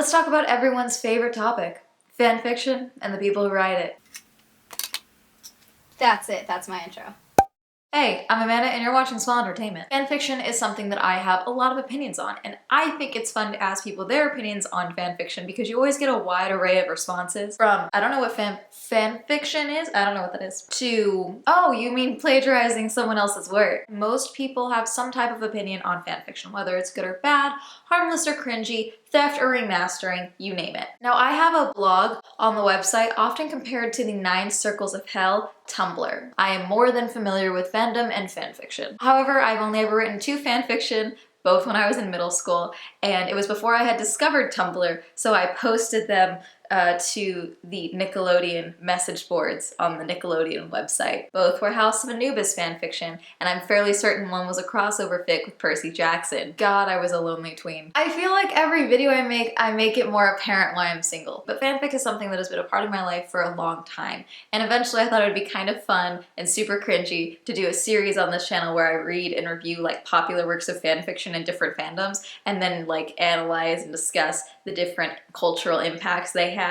Let's talk about everyone's favorite topic, fanfiction and the people who write it. That's it. That's my intro. Hey, I'm Amanda and you're watching Swell Entertainment. Fanfiction is something that I have a lot of opinions on, and I think it's fun to ask people their opinions on fanfiction because you always get a wide array of responses from, I don't know what fanfiction is, I don't know what that is, to, oh, you mean plagiarizing someone else's work. Most people have some type of opinion on fanfiction, whether it's good or bad, harmless or cringy, theft or remastering, you name it. Now, I have a blog on the website often compared to the 9 Circles of Hell Tumblr. I am more than familiar with fandom and fanfiction. However, I've only ever written 2 fanfiction, both when I was in middle school, and it was before I had discovered Tumblr, so I posted them to the Nickelodeon message boards on the Nickelodeon website. Both were House of Anubis fanfiction, and I'm fairly certain one was a crossover fic with Percy Jackson. God, I was a lonely tween. I feel like every video I make it more apparent why I'm single, but fanfic is something that has been a part of my life for a long time, and eventually I thought it would be kind of fun and super cringy to do a series on this channel where I read and review like popular works of fanfiction in different fandoms, and then like analyze and discuss the different cultural impacts they had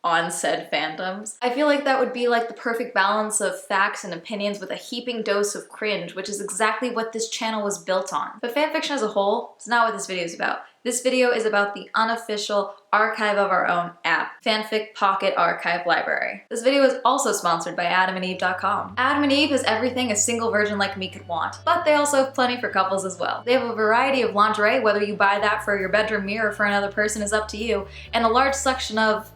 on said fandoms. I feel like that would be like the perfect balance of facts and opinions with a heaping dose of cringe, which is exactly what this channel was built on. But fanfiction as a whole is not what this video is about. This video is about the unofficial archive of our own app, Fanfic Pocket Archive Library. This video is also sponsored by AdamandEve.com. Adam and Eve is everything a single virgin like me could want, but they also have plenty for couples as well. They have a variety of lingerie, whether you buy that for your bedroom mirror or for another person is up to you, and a large selection of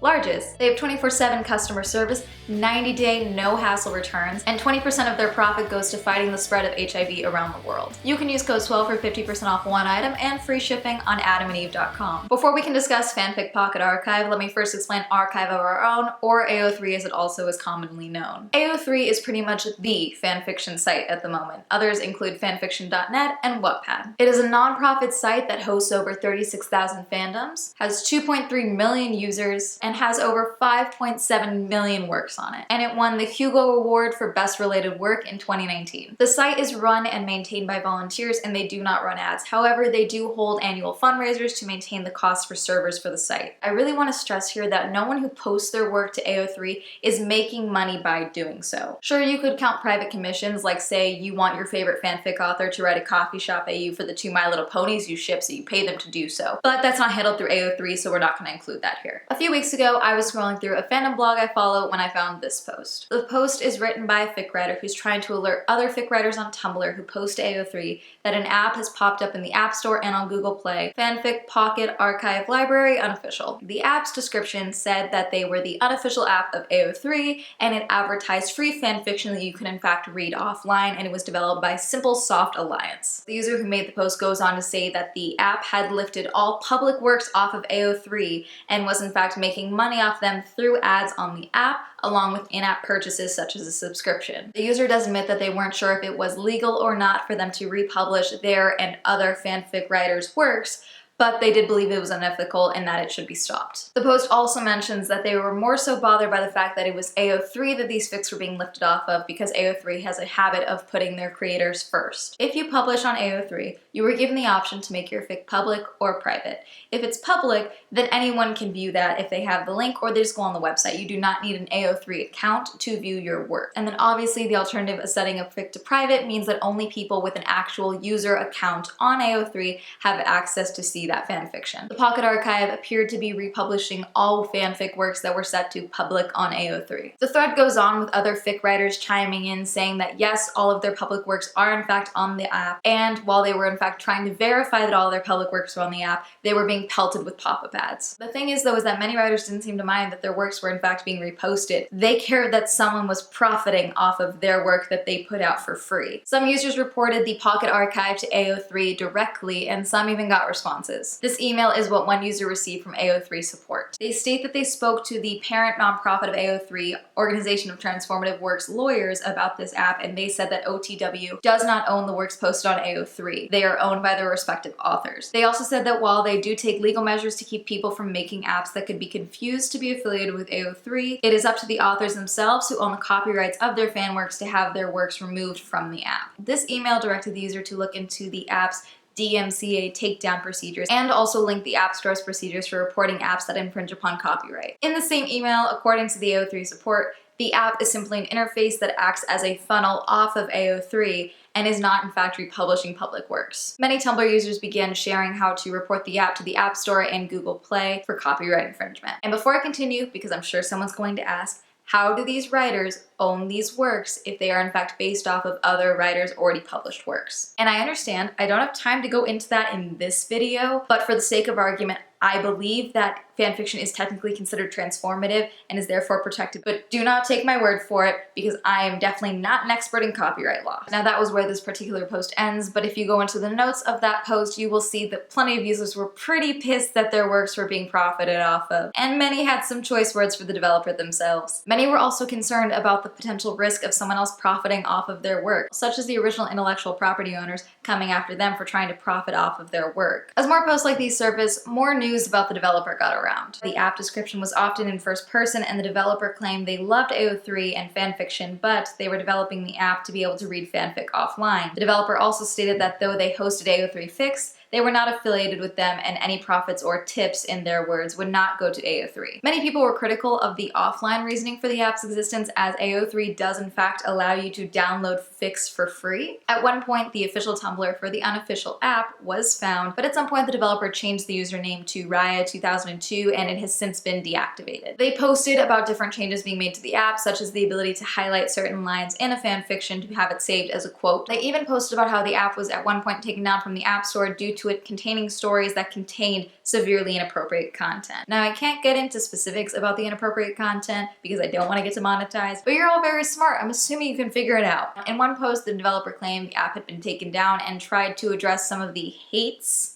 larges. They have 24/7 customer service, 90-day no-hassle returns, and 20% of their profit goes to fighting the spread of HIV around the world. You can use code SWELL for 50% off one item and free shipping on AdamandEve.com. Before we can discuss Fanfic Pocket Archive, let me first explain Archive of Our Own, or AO3 as it also is commonly known. AO3 is pretty much the fanfiction site at the moment. Others include fanfiction.net and Wattpad. It is a non-profit site that hosts over 36,000 fandoms, has 2.3 million users, and has over 5.7 million works on it. And it won the Hugo Award for Best Related Work in 2019. The site is run and maintained by volunteers and they do not run ads. However, they do hold annual fundraisers to maintain the cost for servers for the site. I really want to stress here that no one who posts their work to AO3 is making money by doing so. Sure, you could count private commissions, like say you want your favorite fanfic author to write a coffee shop at you for the 2 My Little Ponies you ship, so you pay them to do so. But that's not handled through AO3, so we're not going to include that here. A few weeks ago, I was scrolling through a fandom blog I follow when I found this post. The post is written by a fic writer who's trying to alert other fic writers on Tumblr who post to AO3 that an app has popped up in the App Store and on Google Play, Fanfic Pocket Archive Library Unofficial. The app's description said that they were the unofficial app of AO3 and it advertised free fanfiction that you could in fact read offline, and it was developed by Simple Soft Alliance. The user who made the post goes on to say that the app had lifted all public works off of AO3 and was in fact making money off them through ads on the app, along with in-app purchases such as a subscription. The user does admit that they weren't sure if it was legal or not for them to republish their and other fanfic writers' works, but they did believe it was unethical and that it should be stopped. The post also mentions that they were more so bothered by the fact that it was AO3 that these fics were being lifted off of, because AO3 has a habit of putting their creators first. If you publish on AO3, you were given the option to make your fic public or private. If it's public, then anyone can view that if they have the link or they just go on the website. You do not need an AO3 account to view your work. And then obviously the alternative of setting a fic to private means that only people with an actual user account on AO3 have access to see that fanfiction. The Pocket Archive appeared to be republishing all fanfic works that were set to public on AO3. The thread goes on with other fic writers chiming in saying that yes, all of their public works are in fact on the app, and while they were in fact trying to verify that all their public works were on the app, they were being pelted with pop-up ads. The thing is though is that many writers didn't seem to mind that their works were in fact being reposted. They cared that someone was profiting off of their work that they put out for free. Some users reported the Pocket Archive to AO3 directly, and some even got responses. This email is what one user received from AO3 support. They state that they spoke to the parent nonprofit of AO3, Organization of Transformative Works lawyers, about this app, and they said that OTW does not own the works posted on AO3. They are owned by their respective authors. They also said that while they do take legal measures to keep people from making apps that could be confused to be affiliated with AO3, it is up to the authors themselves who own the copyrights of their fan works to have their works removed from the app. This email directed the user to look into the app's DMCA takedown procedures, and also linked the App Store's procedures for reporting apps that infringe upon copyright. In the same email, according to the AO3 support, the app is simply an interface that acts as a funnel off of AO3 and is not in fact republishing public works. Many Tumblr users began sharing how to report the app to the App Store and Google Play for copyright infringement. And before I continue, because I'm sure someone's going to ask, how do these writers own these works if they are in fact based off of other writers' already published works? And I understand I don't have time to go into that in this video, but for the sake of argument, I believe that fanfiction is technically considered transformative and is therefore protected, but do not take my word for it because I am definitely not an expert in copyright law. Now that was where this particular post ends, but if you go into the notes of that post, you will see that plenty of users were pretty pissed that their works were being profited off of, and many had some choice words for the developer themselves. Many were also concerned about the potential risk of someone else profiting off of their work, such as the original intellectual property owners coming after them for trying to profit off of their work. As more posts like these surface, more news about the developer got around. The app description was often in first person, and the developer claimed they loved AO3 and fanfiction, but they were developing the app to be able to read fanfic offline. The developer also stated that though they hosted AO3 Fix, they were not affiliated with them, and any profits or tips, in their words, would not go to AO3. Many people were critical of the offline reasoning for the app's existence, as AO3 does in fact allow you to download Fix for free. At one point, the official Tumblr for the unofficial app was found, but at some point the developer changed the username to Raya 2002, and it has since been deactivated. They posted about different changes being made to the app, such as the ability to highlight certain lines in a fanfiction to have it saved as a quote. They even posted about how the app was at one point taken down from the App Store due to it containing stories that contained severely inappropriate content. Now, I can't get into specifics about the inappropriate content because I don't want to get demonetized, but you're all very smart. I'm assuming you can figure it out. In one post, the developer claimed the app had been taken down and tried to address some of the hates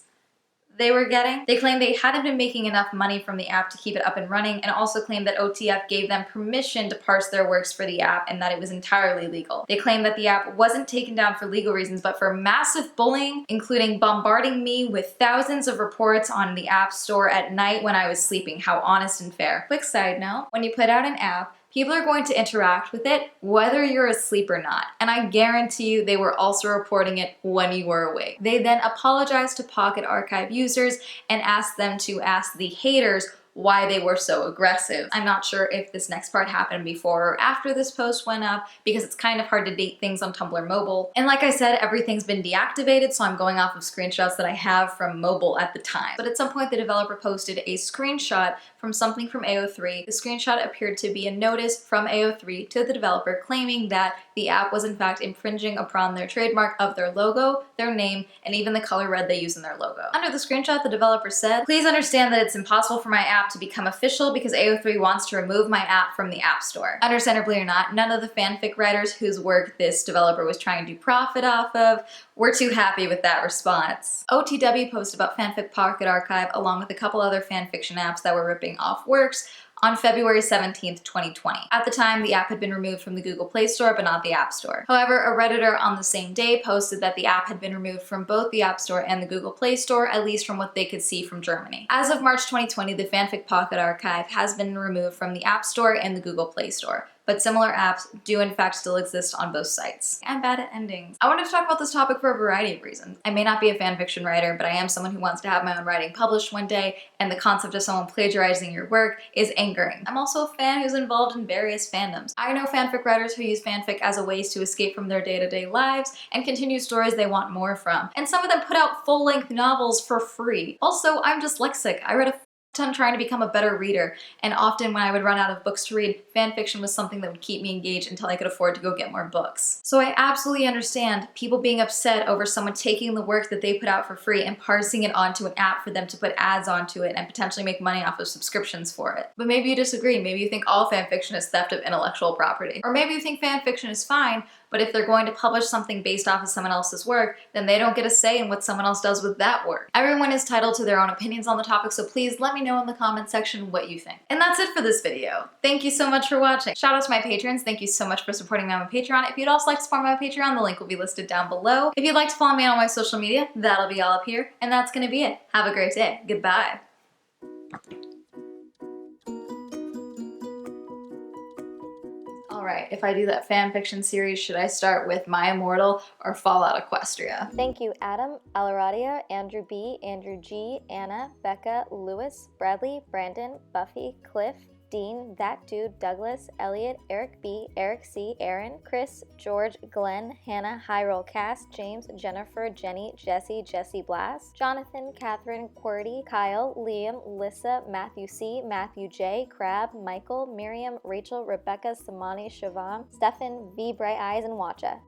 they were getting. They claimed they hadn't been making enough money from the app to keep it up and running, and also claimed that OTF gave them permission to parse their works for the app and that it was entirely legal. They claimed that the app wasn't taken down for legal reasons, but for massive bullying, including bombarding me with thousands of reports on the App Store at night when I was sleeping. How honest and fair. Quick side note, when you put out an app, people are going to interact with it whether you're asleep or not, and I guarantee you they were also reporting it when you were awake. They then apologized to Pocket Archive users and asked them to ask the haters why they were so aggressive. I'm not sure if this next part happened before or after this post went up because it's kind of hard to date things on Tumblr mobile. And like I said, everything's been deactivated, so I'm going off of screenshots that I have from mobile at the time. But at some point the developer posted a screenshot from something from AO3. The screenshot appeared to be a notice from AO3 to the developer claiming that the app was in fact infringing upon their trademark of their logo, their name, and even the color red they use in their logo. Under the screenshot, the developer said, "Please understand that it's impossible for my app to become official because AO3 wants to remove my app from the App Store." Understandably or not, none of the fanfic writers whose work this developer was trying to profit off of were too happy with that response. OTW posted about Fanfic Pocket Archive along with a couple other fanfiction apps that were ripping off works on February 17th, 2020. At the time, the app had been removed from the Google Play Store, but not the App Store. However, a Redditor on the same day posted that the app had been removed from both the App Store and the Google Play Store, at least from what they could see from Germany. As of March 2020, the Fanfic Pocket Archive has been removed from the App Store and the Google Play Store, but similar apps do in fact still exist on both sites. I'm bad at endings. I wanted to talk about this topic for a variety of reasons. I may not be a fanfiction writer, but I am someone who wants to have my own writing published one day, and the concept of someone plagiarizing your work is angering. I'm also a fan who's involved in various fandoms. I know fanfic writers who use fanfic as a ways to escape from their day-to-day lives and continue stories they want more from. And some of them put out full-length novels for free. Also, I'm dyslexic. I read a ton trying to become a better reader, and often when I would run out of books to read, fanfiction was something that would keep me engaged until I could afford to go get more books. So I absolutely understand people being upset over someone taking the work that they put out for free and parsing it onto an app for them to put ads onto it and potentially make money off of subscriptions for it. But maybe you disagree. Maybe you think all fanfiction is theft of intellectual property. Or maybe you think fanfiction is fine, but if they're going to publish something based off of someone else's work, then they don't get a say in what someone else does with that work. Everyone is entitled to their own opinions on the topic, so please let me know in the comment section what you think. And that's it for this video. Thank you so much for watching. Shout out to my patrons. Thank you so much for supporting me on my Patreon. If you'd also like to support me on my Patreon, the link will be listed down below. If you'd like to follow me on my social media, that'll be all up here. And that's gonna be it. Have a great day. Goodbye. All Alright, if I do that fanfiction series, should I start with My Immortal or Fallout Equestria? Thank you, Adam, Alaradia, Andrew B, Andrew G, Anna, Becca, Lewis, Bradley, Brandon, Buffy, Cliff, Dean, That Dude, Douglas, Elliot, Eric B, Eric C, Aaron, Chris, George, Glenn, Hannah, High Roll Cast, James, Jennifer, Jenny, Jesse, Jesse Blast, Jonathan, Catherine, Qwerty, Kyle, Liam, Lissa, Matthew C, Matthew J, Crab, Michael, Miriam, Rachel, Rebecca, Samani, Siobhan, Stefan, V, Bright Eyes, and Watcha.